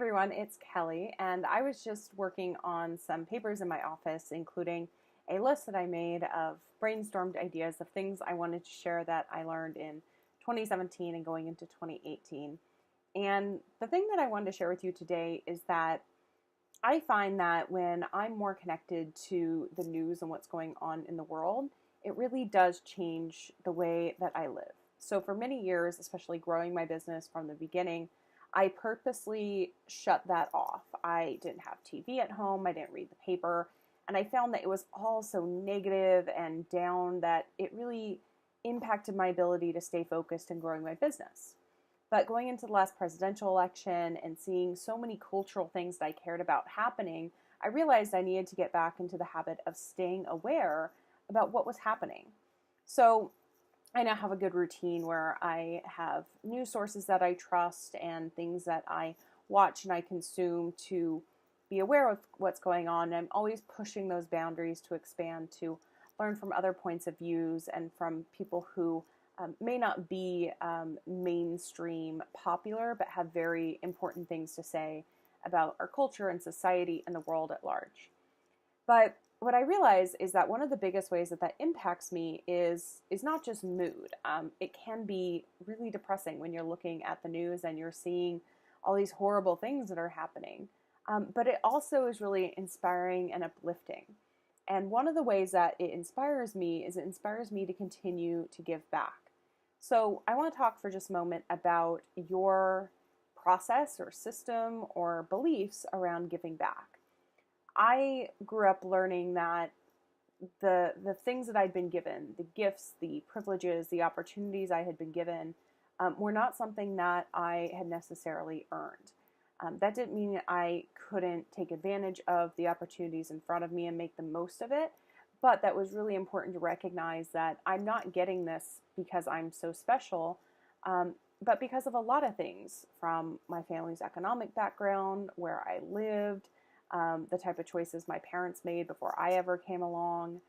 everyone, it's Kelly, and I was just working on some papers in my office, including a list that I made of brainstormed ideas of things I wanted to share that I learned in 2017 and going into 2018. And the thing that I wanted to share with you today is that I find that when I'm more connected to the news and what's going on in the world, it really does change the way that I live. So for many years, especially growing my business from the beginning, I purposely shut that off. I didn't have TV at home, I didn't read the paper, and I found that it was all so negative and down that it really impacted my ability to stay focused and growing my business. But going into the last presidential election and seeing so many cultural things that I cared about happening, I realized I needed to get back into the habit of staying aware about what was happening. So I now have a good routine where I have news sources that I trust and things that I watch and I consume to be aware of what's going on. And I'm always pushing those boundaries to expand, to learn from other points of views and from people who may not be mainstream popular, but have very important things to say about our culture and society and the world at large. But what I realize is that one of the biggest ways that that impacts me is not just mood. It can be really depressing when you're looking at the news and you're seeing all these horrible things that are happening. But it also is really inspiring and uplifting. And one of the ways that it inspires me is it inspires me to continue to give back. So I want to talk for just a moment about your process or system or beliefs around giving back. I grew up learning that the things that I'd been given, the gifts, the privileges, the opportunities I had been given, were not something that I had necessarily earned. That didn't mean I couldn't take advantage of the opportunities in front of me and make the most of it, but that was really important to recognize that I'm not getting this because I'm so special, but because of a lot of things, from my family's economic background, where I lived, the type of choices my parents made before I ever came along,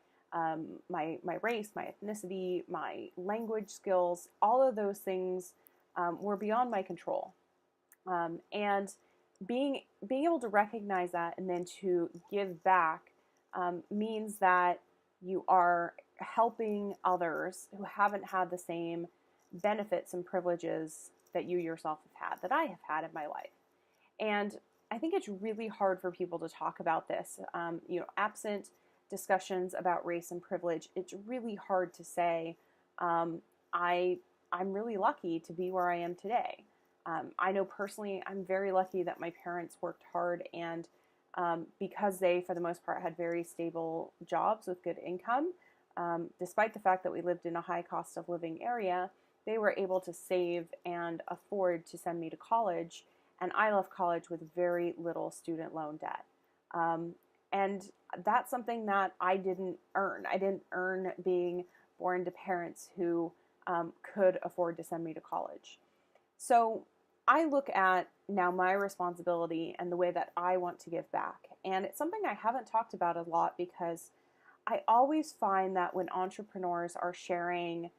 my race, my ethnicity, my language skills, all of those things were beyond my control. And being able to recognize that and then to give back means that you are helping others who haven't had the same benefits and privileges that you yourself have had, that I have had in my life. And I think it's really hard for people to talk about this. Absent discussions about race and privilege, it's really hard to say, I'm really lucky to be where I am today. I know personally, I'm very lucky that my parents worked hard, and because they, for the most part, had very stable jobs with good income, despite the fact that we lived in a high cost of living area, they were able to save and afford to send me to college. And I left college with very little student loan debt. And that's something that I didn't earn. I didn't earn being born to parents who could afford to send me to college. So I look at now my responsibility and the way that I want to give back. And it's something I haven't talked about a lot because I always find that when entrepreneurs are sharing,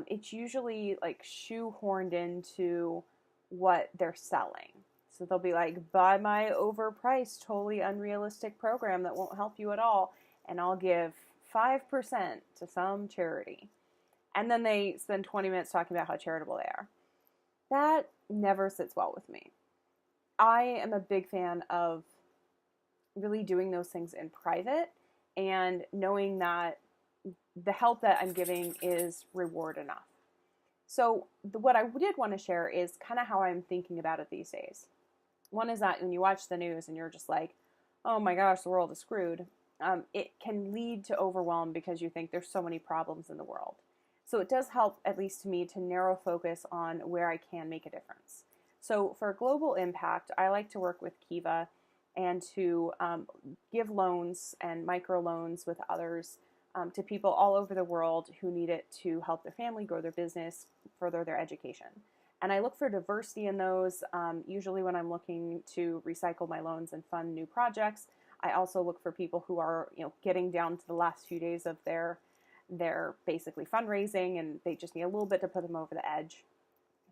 it's usually like shoehorned into what they're selling. So they'll be like, buy my overpriced, totally unrealistic program that won't help you at all, and I'll give 5% to some charity. And then they spend 20 minutes talking about how charitable they are. That never sits well with me. I am a big fan of really doing those things in private and knowing that the help that I'm giving is reward enough. So what I did want to share is kind of how I'm thinking about it these days. One is that when you watch the news and you're just like, oh my gosh, the world is screwed, it can lead to overwhelm because you think there's so many problems in the world. So it does help, at least to me, to narrow focus on where I can make a difference. So for global impact, I like to work with Kiva and to give loans and microloans with others to people all over the world who need it to help their family, grow their business, further their education. And I look for diversity in those. Usually when I'm looking to recycle my loans and fund new projects, I also look for people who are, getting down to the last few days of their basically fundraising, and they just need a little bit to put them over the edge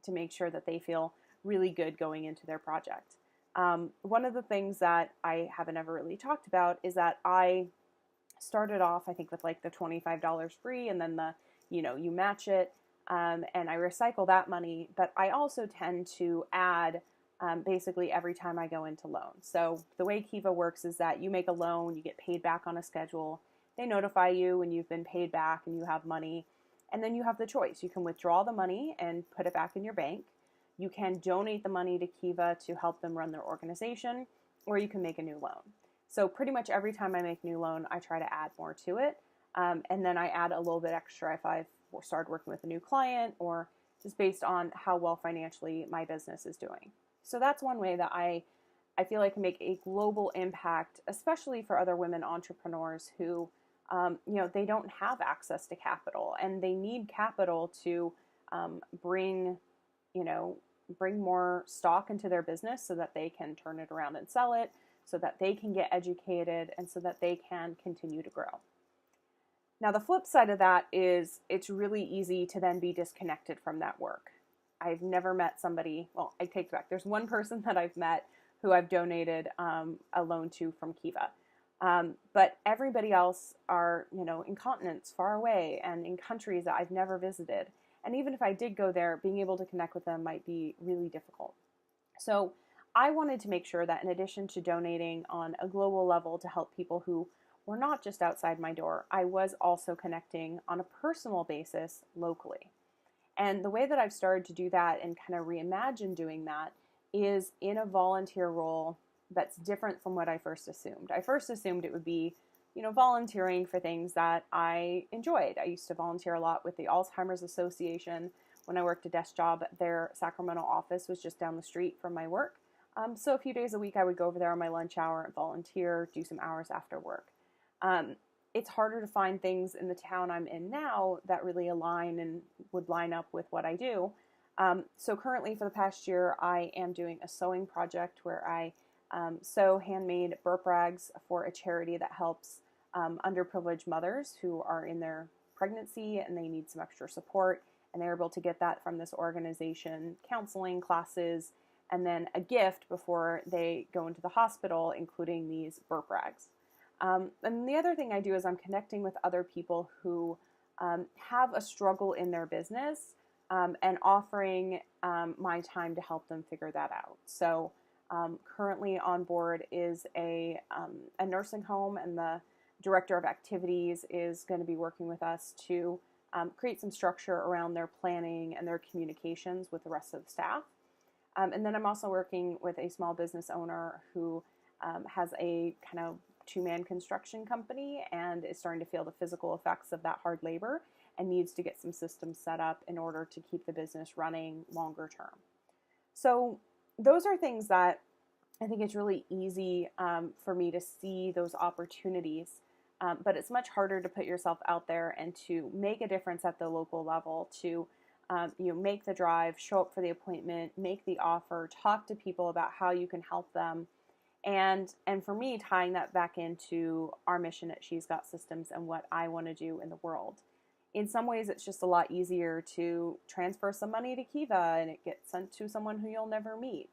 to make sure that they feel really good going into their project. One of the things that I haven't ever really talked about is that I started off, I think, with like the $25 free, and then you match it, and I recycle that money. But I also tend to add basically every time I go into loan. So the way Kiva works is that you make a loan, you get paid back on a schedule. They notify you when you've been paid back and you have money, and then you have the choice. You can withdraw the money and put it back in your bank. You can donate the money to Kiva to help them run their organization, or you can make a new loan. So pretty much every time I make a new loan, I try to add more to it. And then I add a little bit extra if I've started working with a new client, or just based on how well financially my business is doing. So that's one way that I feel I can make a global impact, especially for other women entrepreneurs who, they don't have access to capital, and they need capital to bring, bring more stock into their business so that they can turn it around and sell it, so that they can get educated, and so that they can continue to grow. Now, the flip side of that is it's really easy to then be disconnected from that work. I've never met somebody, well, I take it back. There's one person that I've met who I've donated a loan to from Kiva. But everybody else are, in continents far away and in countries that I've never visited. And even if I did go there, being able to connect with them might be really difficult. So I wanted to make sure that in addition to donating on a global level to help people who were not just outside my door, I was also connecting on a personal basis locally. And the way that I've started to do that and kind of reimagine doing that is in a volunteer role that's different from what I first assumed. I first assumed it would be, volunteering for things that I enjoyed. I used to volunteer a lot with the Alzheimer's Association. When I worked a desk job, their Sacramento office was just down the street from my work. So a few days a week, I would go over there on my lunch hour and volunteer, do some hours after work. It's harder to find things in the town I'm in now that really align and would line up with what I do. So currently, for the past year, I am doing a sewing project where I sew handmade burp rags for a charity that helps underprivileged mothers who are in their pregnancy and they need some extra support. And they're able to get that from this organization, counseling, classes, and then a gift before they go into the hospital, including these burp rags. And the other thing I do is I'm connecting with other people who have a struggle in their business and offering my time to help them figure that out. So currently on board is a nursing home, and the director of activities is going to be working with us to create some structure around their planning and their communications with the rest of the staff. And then I'm also working with a small business owner who has a kind of two-man construction company and is starting to feel the physical effects of that hard labor and needs to get some systems set up in order to keep the business running longer term. So those are things that I think it's really easy for me to see those opportunities, but it's much harder to put yourself out there and to make a difference at the local level, to make the drive, show up for the appointment, make the offer, talk to people about how you can help them. And for me, tying that back into our mission at She's Got Systems and what I want to do in the world. In some ways, it's just a lot easier to transfer some money to Kiva and it gets sent to someone who you'll never meet.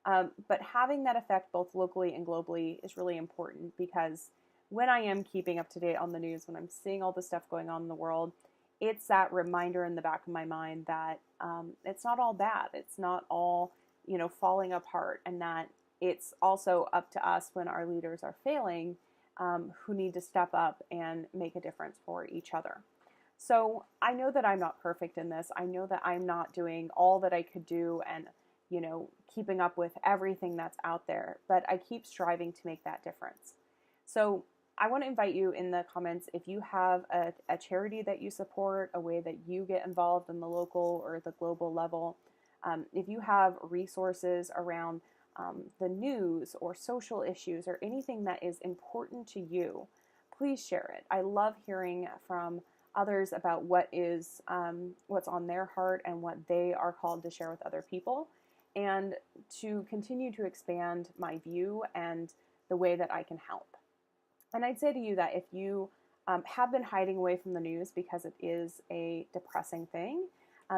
But having that effect both locally and globally is really important, because when I am keeping up to date on the news, when I'm seeing all the stuff going on in the world, it's that reminder in the back of my mind that it's not all bad. It's not all, falling apart, and that it's also up to us when our leaders are failing, who need to step up and make a difference for each other. So I know that I'm not perfect in this. I know that I'm not doing all that I could do and, keeping up with everything that's out there, but I keep striving to make that difference. So I want to invite you in the comments, if you have a charity that you support, a way that you get involved in the local or the global level, if you have resources around the news or social issues or anything that is important to you, please share it. I love hearing from others about what's on their heart and what they are called to share with other people, and to continue to expand my view and the way that I can help. And I'd say to you that if you have been hiding away from the news because it is a depressing thing,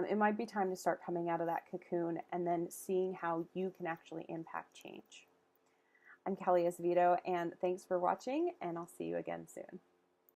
it might be time to start coming out of that cocoon and then seeing how you can actually impact change. I'm Kelly Esvito, and thanks for watching, and I'll see you again soon.